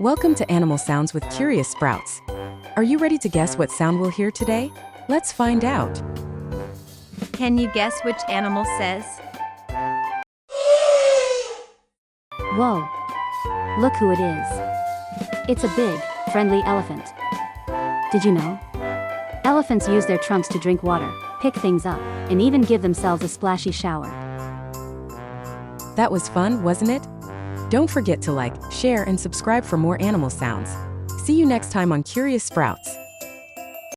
Welcome to Animal Sounds with Curious Sprouts. Are you ready to guess what sound we'll hear today? Let's find out. Can you guess which animal says? Whoa! Look who it is. It's a big, friendly elephant. Did you know? Elephants use their trunks to drink water, pick things up, and even give themselves a splashy shower. That was fun, wasn't it? Don't forget to like, share, and subscribe for more animal sounds. See you next time on Curious Sprouts.